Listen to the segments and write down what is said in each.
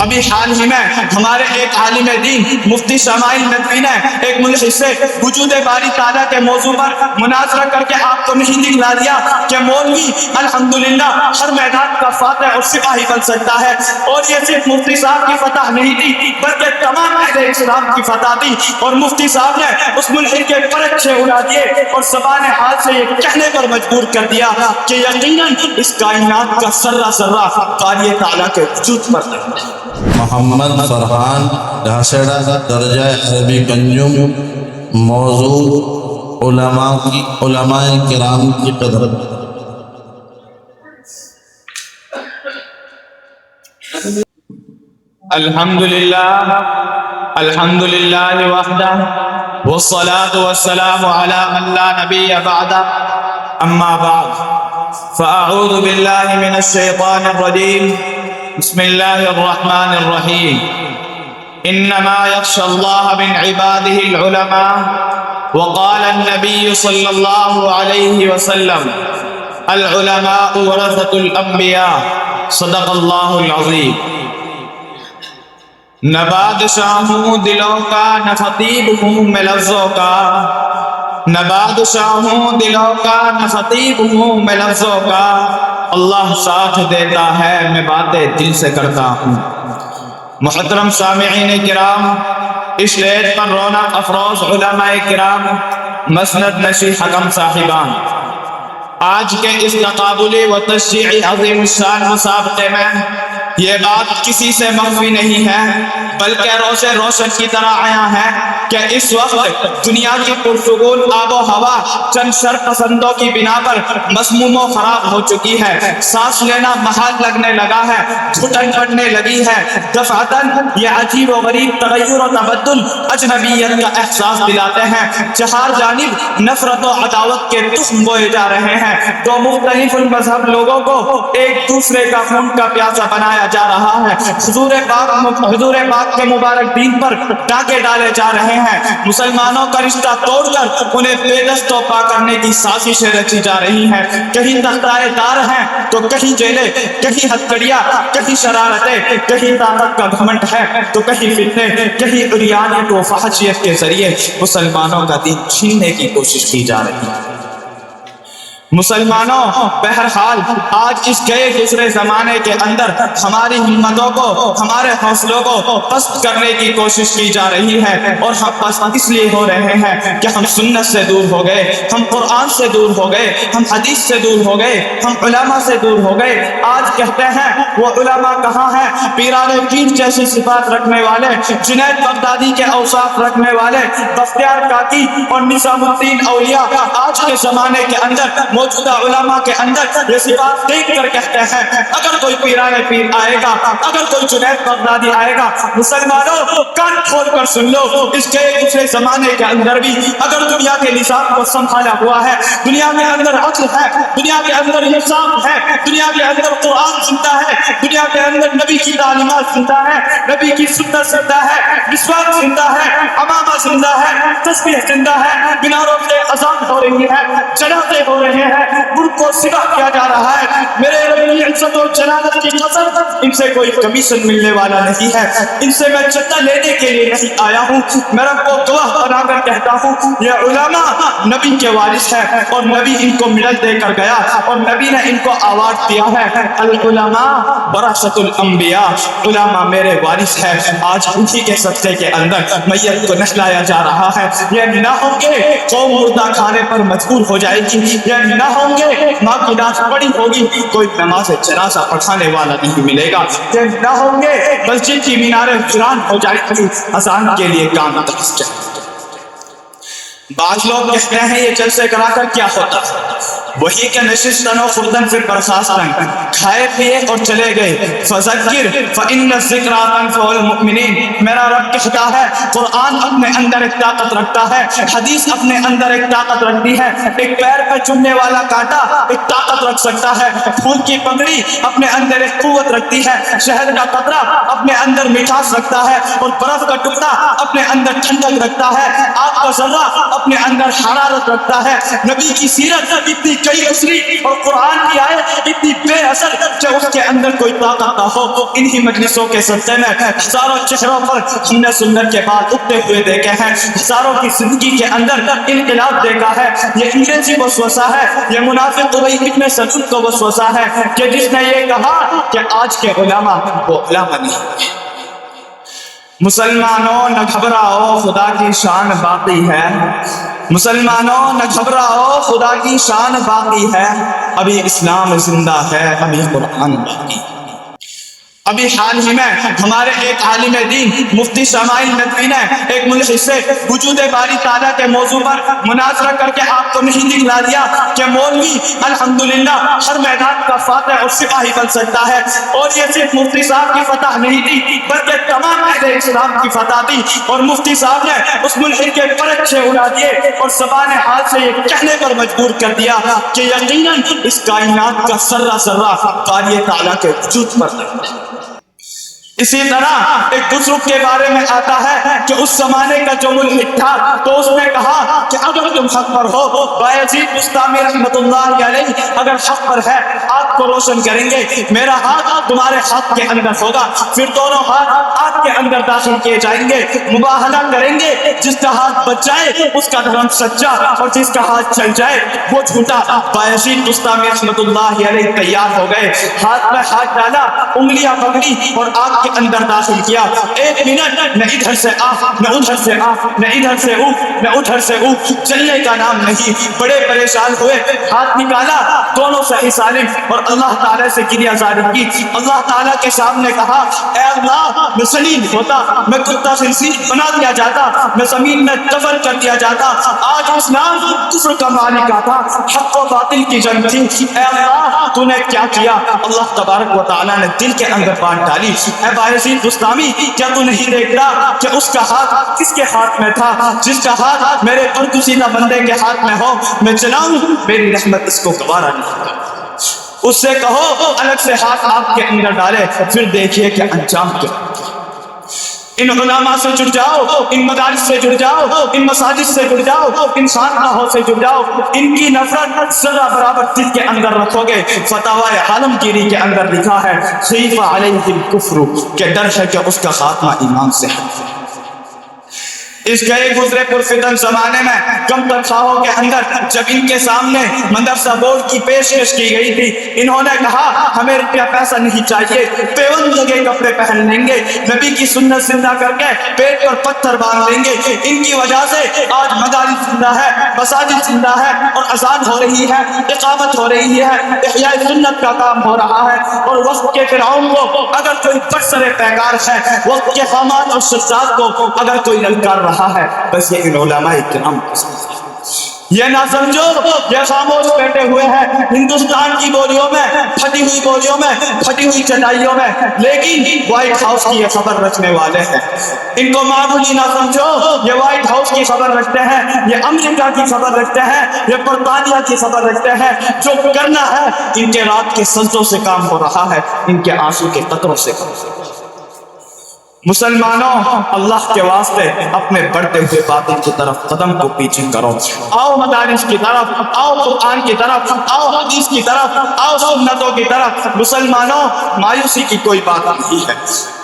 ابھی حال ہی میں ہمارے ایک عالم دین مفتی شمائل ندوی نے ایک ملحد سے وجود باری تعالیٰ کے موضوع پر مناظرہ کر کے آپ کو نہیں دکھلا دیا کہ مولوی الحمدللہ ہر میدان کا فاتح اور سپاہی بن سکتا ہے، اور یہ صرف مفتی صاحب کی فتح نہیں تھی بلکہ تمام اہل اسلام کی فتح تھی، اور مفتی صاحب نے اس ملحد کے پرچھے اڑا دیے اور زبان حال سے یہ کہنے پر مجبور کر دیا کہ یقیناً اس کائنات کا ذرہ ذرہ باری تعالیٰ کے وجود پر ہے۔ محمد فرحان گھاسڑا درجہ عربی کنجم، موضوع علماء کرام کی قدر۔ الحمدللہ وحدہ والصلاة والسلام علی من لا نبی بعدہ، اما بعد فاعوذ باللہ من الشیطان الرجیم، بسم اللہ الرحمن الرحیم، انما یخشى اللہ من عباده العلماء، وقال النبی صلی اللہ علیہ وسلم العلماء ورثۃ الانبیاء، صدق اللہ العظیم۔ نہ بادشاہ ہوں دلوں کا، نہ خطیب ہوں میں لفظوں کا، نہ بادشاہ ہوں دلوں کا، نہ خطیب ہوں میں لفظوں کا، اللہ ساتھ دیتا ہے میں باتیں دل سے کرتا ہوں۔ محترم سامعین کرام، اس لیٹ پر رونق افروز علماء کرام، مسند نشی حکم صاحبان، آج کے اس تقابلی و تشجیعی عظیم الشان مسابقے میں یہ بات کسی سے مخفی نہیں ہے بلکہ روز روشن کی طرح آیا ہے کہ اس وقت دنیا کی پرسکون آب و ہوا چند شر پسندوں کی بنا پر مسموم و خراب ہو چکی ہے، سانس لینا محال لگنے لگا ہے، گھٹن پڑنے لگی ہے، دفعتاً یہ عجیب و غریب تغیر و تبدل اجنبیت کا احساس دلاتے ہیں، چہار جانب نفرت و عداوت کے تخم بوئے جا رہے ہیں، دو مختلف المذہب لوگوں کو ایک دوسرے کا خون کا پیاسا بنایا جا رہا ہے، حضور پاک کے مبارک دین پر ڈاکے ڈالے جا رہے ہیں، مسلمانوں کا رشتہ توڑ کر انہیں بے دست و پا کرنے کی سازشیں رچی جا رہی ہیں، کہیں تختائے دار ہیں تو کہیں جیلیں، کہیں ہتھکڑیاں، کہیں شرارتیں، کہیں طاقت کا گھمنڈ ہے تو کہیں فتنے، کہیں عریانیت و فحشیت کے ذریعے مسلمانوں کا دین چھیننے کی کوشش کی جا رہی ہے۔ مسلمانوں، بہرحال آج اس گئے گزرے زمانے کے اندر ہماری ہمتوں کو، ہمارے حوصلوں کو پست کرنے کی کوشش کی جا رہی ہے، اور ہم پست اس لیے ہو رہے ہیں کہ ہم سنت سے دور ہو گئے، ہم قرآن سے دور ہو گئے، ہم حدیث سے دور ہو گئے، ہم علماء سے دور ہو گئے۔ آج کہتے ہیں وہ علماء کہاں ہیں؟ پیران پیر جیسی صفات رکھنے والے، جنید بغدادی کے اوصاف رکھنے والے، بختیار کاکی اور نظام الدین اولیاء آج کے زمانے کے اندر موجودہ علماء کے اندر یہ صفات دیکھ کر کہتے ہیں اگر کوئی پیران پیر آئے گا، اگر کوئی جنید بغدادی آئے گا، مسلمانوں کان کھول کر سن لو، اس کے دوسرے زمانے کے اندر بھی اگر دنیا کے نظام کو سنبھالا ہوا ہے، دنیا کے اندر عقل ہے، دنیا کے اندر انصاف ہے، دنیا کے اندر قرآن زندہ ہے، دنیا کے اندر نبی کی تعلیمات زندہ ہے، نبی کی سنت زندہ ہے، مسواک زندہ ہے، امامہ زندہ ہے، تسبیح زندہ ہے، میناروں سے اذان ہو رہی ہے، جنازے ہو رہے ہیں، ملک کو سباہ کیا جا رہا ہے، میرے رب عزت و جلالت کی قسم ان سے کوئی کمیشن ملنے والا نہیں ہے، ان سے میں چندہ لینے کے لیے نہیں آیا ہوں، میں رب کو گواہ بنا کر کہتا ہوں یہ علماء نبی کے وارث ہے، اور نبی ان کو مڈل دے کر گیا، اور نبی نے ان کو آواز دیا ہے العلماء ورثۃ الانبیاء، علماء میرے وارث ہے۔ آج انہی کے صدقے کے اندر میت کو نہلایا جا رہا ہے، یہ نہ ہوں گے قوم مردہ کھانے پر مجبور ہو جائے گی، یہ نہ ہوں گے ماں کی لاش پڑی ہوگی، کوئی نماز جنازہ پڑھانے والا نہیں ملے گا، یہ نہ ہوں گے مسجد کی میناریں ویران ہو جائے گی، اذان کے لیے کان ترس جائے گا۔ بعض لوگ کہتے ہیں یہ جلسے کرا کر کیا ہوتا ہے؟ وہی کہ نشستن و خوردن پھر برخاستن، کھائے پیے اور چلے گئے، فذکر فإن الذکریٰ تنفع المؤمنین، میرا رب کہتا ہے قرآن اپنے اندر ایک طاقت رکھتا ہے، حدیث اپنے اندر ایک طاقت رکھتی ہے، ایک پیر پر چننے والا کانٹا ایک طاقت رکھ سکتا ہے، پھول کی پگڑی اپنے اندر ایک قوت رکھتی ہے، شہد کا قطرہ اپنے اندر مٹھاس رکھتا ہے، اور برف کا ٹکڑا اپنے اندر ٹھنڈک رکھتا ہے، آگ کا ذرہ اپنے اندر حرارت رکھتا ہے. نبی کی سیرت اتنی کئی اسری اور قرآن کی آیت اتنی بے اثر کہ اس کے اندر کوئی طاقت نہ ہو. انہی مجلسوں کے سلسلے میں ہزاروں چہروں پر ہم نے سنت کے بعد اٹھتے ہوئے دیکھے ہیں, ہزاروں کی زندگی کے اندر انقلاب دیکھا ہے. یہ انگریزی وسوسہ ہے, یہ منافق ابی ابن سلول کو وسوسہ ہے کہ جس نے یہ کہا کہ آج کے علماء وہ علماء نہیں. مسلمانوں نہ گھبراؤ, خدا کی شان باقی ہے. مسلمانوں نہ گھبراؤ, خدا کی شان باقی ہے. ابھی اسلام زندہ ہے, ابھی قرآن باقی. ابھی حال ہی میں ہمارے ایک عالم دین مفتی شمائل ندوی نے ایک ملک سے وجود باری تعالیٰ کے موضوع پر مناظرہ کر کے آپ کو نہیں دکھلا دیا کہ مولوی الحمدللہ ہر میدان کا فاتح اور سپاہی بن سکتا ہے. اور یہ صرف مفتی صاحب کی فتح نہیں تھی بلکہ تمام اہل اسلام کی فتح تھی. اور مفتی صاحب نے اس ملحد کے پرچھے اڑا دیے اور زبان حال سے یہ کہنے پر مجبور کر دیا کہ یقیناً اس کائنات کا ذرہ ذرہ باری تعالیٰ کے وجود پر ہے. اسی طرح ایک بزرگ کے بارے میں آتا ہے کہ اس زمانے کا جو ملحد تھا تو اس نے کہا کہ اگر تم حق پر ہو, بایزید بستامی رحمۃ اللہ علیہ اگر حق پر ہے آگ کو روشن کریں گے, میرا ہاتھ تمہارے ہاتھ کے اندر ہوگا, پھر دونوں ہاتھ آگ کے اندر داخل کیے جائیں گے, مباہلہ کریں گے, جس کا ہاتھ بچ جائے اس کا دھرم سچا اور جس کا ہاتھ چل جائے وہ جھوٹا. بایزید بستامی رحمۃ اللہ علیہ تیار ہو گئے, ہاتھ میں ہاتھ ڈالا, انگلیاں پکڑی اور آگ کے اندر داخل کیا. ایک منٹ نہ ادھر سے آ نہ ادھر سے آ, نہ ادھر سے او نہ ادھر سے او, چلنے کا نام نہیں. بڑے پریشان ہوئے, ہاتھ نکالا, دونوں صحیح سالم, اور اللہ تعالیٰ سے گریہ زاری کی. اللہ تعالیٰ کے سامنے کہا اے اللہ میں ذلیل ہوتا, میں کتا خنزیر بنا دیا جاتا, میں زمین میں دفن کر دیا جاتا. آج اسلام کفر کا مالک تھا, حق و باطل کی جنگ تھی. اے اللہ تو نے کیا کیا؟ اللہ تبارک و تعالیٰ نے دل کے اندر بات ڈالی. اے بایزید بستامی کیا تو نہیں دیکھتا کہ اس کا ہاتھ کس کے ہاتھ میں تھا؟ جس کا ہاتھ میرے برگزیدہ بندے کے ہاتھ میں ہو میں چلاؤں, میری رحمت اس کو گوارا نہیں کرتی. اس سے کہو الگ سے ہاتھ آپ کے اندر ڈالے, پھر دیکھیے کہ انجام کیا. ان علماء سے جڑ جاؤ, ان مدارس سے جڑ جاؤ, ان مساجد سے جڑ جاؤ, ان خانقاہوں سے جڑ جاؤ. ان کی نفرت ذرہ برابر دل کے اندر رکھو گے. فتاوی عالمگیری کے اندر لکھا ہے خیف علیہ الکفر, کہ ڈر ہے کہ اس کا خاتمہ ایمان سے ہے. اس گئے گزرے پرفتن زمانے میں کم تنخواہوں کے اندر جب ان کے سامنے مدرسہ بورڈ کی پیشکش کی گئی تھی, انہوں نے کہا ہمیں روپیہ پیسہ نہیں چاہیے, پیون لگے کپڑے پہن لیں گے, نبی کی سنت زندہ کر کے پیٹ پر پتھر باندھ لیں گے. ان کی وجہ سے آج مدارس زندہ ہے, مساجد زندہ ہے, اور اذان ہو رہی ہے, اقامت ہو رہی ہے, احیاء سنت کا کام ہو رہا ہے. اور وقت کے فرعون کو اگر کوئی برسر پیکار ہے, وقت کے حامات اور شہزاد کو اگر کوئی للکار رہا ہے, بس یہ ان علماء کرام. یہ نہ سمجھو یہ خاموش بیٹھے ہوئے ہیں ہندوستان کی بولیوں میں, پھٹی ہوئی بولیوں میں, پھٹی ہوئی چٹائیوں میں, لیکن وائٹ ہاؤس کی یہ خبر رکھنے والے ہیں. ان کو معمولی نہ سمجھو, یہ وائٹ ہاؤس کی خبر رکھتے ہیں, یہ امریکہ کی خبر رکھتے ہیں, یہ برطانیہ کی خبر رکھتے ہیں. جو کرنا ہے ان کے رات کے سجدوں سے کام ہو رہا ہے, ان کے آنسو کے قطروں سے کام ہو رہا ہے. مسلمانوں اللہ کے واسطے اپنے بڑھتے ہوئے باطل کی طرف قدم کو پیچھے کرو. آؤ مدارس کی طرف, آؤ قرآن کی طرف, آؤ حدیث کی طرف, آؤ سنتوں کی طرف. مسلمانوں مایوسی کی کوئی بات نہیں ہے.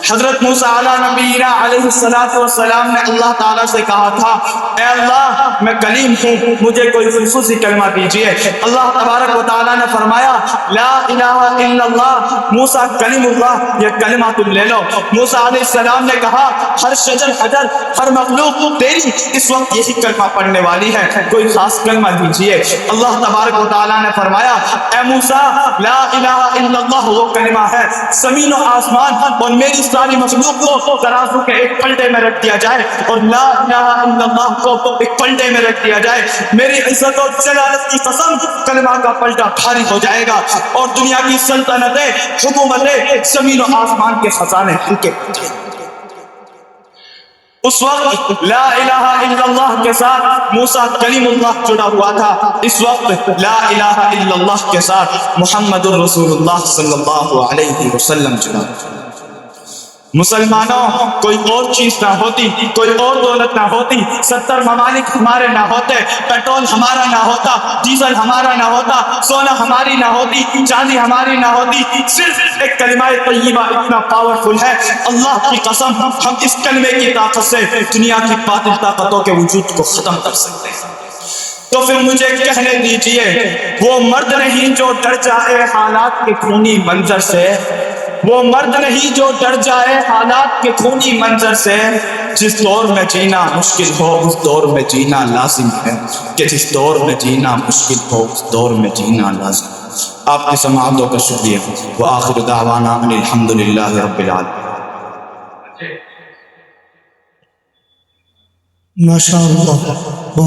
حضرت موسیٰ علیہ نبینا علیہ السلام نے اللہ تعالیٰ سے کہا تھا اے اللہ میں کلیم ہوں, مجھے کوئی خصوصی کلمہ دیجئے. اللہ تبارک و تعالیٰ نے فرمایا لا الہ الا اللہ, موسیٰ کلیم اللہ, یہ کلمہ تم لے لو. موسیٰ علیہ السلام نے کہا ہر شجر حجر ہر مخلوق تیری اس وقت یہی کلمہ پڑھنے والی ہے, کوئی خاص کلمہ دیجئے. اللہ تبارک و تعالیٰ نے فرمایا اے موسیٰ لا الہ الا اللہ وہ کلمہ ہے زمین و آسمان اور میری ساری مخلوق کو ترازو کے ایک پلٹے میں رکھ دیا جائے, اور لا الہ الا اللہ کو ایک پلٹے میں رکھ دیا جائے. میری عزت اور جلالت کی قسم کلمہ کا پلٹا بھاری ہو جائے گا, اور دنیا کی سلطنتیں, حکومتیں, زمین و آسمان کے خزانے ہلکے ہو جائیں گے. اس وقت لا الہ الا اللہ کے ساتھ موسیٰ کلیم اللہ جڑا ہوا تھا, اس وقت لا الہ الا اللہ کے ساتھ محمد الرسول اللہ صلی اللہ علیہ وسلم جڑا. مسلمانوں، کوئی اور چیز نہ ہوتی، کوئی اور دولت نہ ہوتی، 70 ممالک ہمارے نہ ہوتے، پیٹرول ہمارا نہ ہوتا، ڈیزل ہمارا نہ ہوتا، سونا ہماری نہ ہوتی، چاندی ہماری نہ ہوتی، صرف ایک کلمہ طیبہ اتنا پاورفل ہے، اللہ کی قسم ہم اس کلمے کی طاقت سے دنیا کی باطل طاقتوں کے وجود کو ختم کر سکتے ہیں۔ تو پھر مجھے کہنے دیجئے، وہ مرد نہیں جو ڈر جائے حالات کے خونی منظر سے، وہ مرد نہیں جو ڈر جائے حالات کے خونی منظر سے، جس دور میں جینا مشکل ہو اس دور میں جینا لازم ہے، کہ جس دور میں جینا مشکل ہو اس دور میں جینا لازم ہے۔ آپ کی سماعتوں کا شکریہ، وآخر دعوانا ان الحمدللہ رب العالمین۔ ماشاء اللہ۔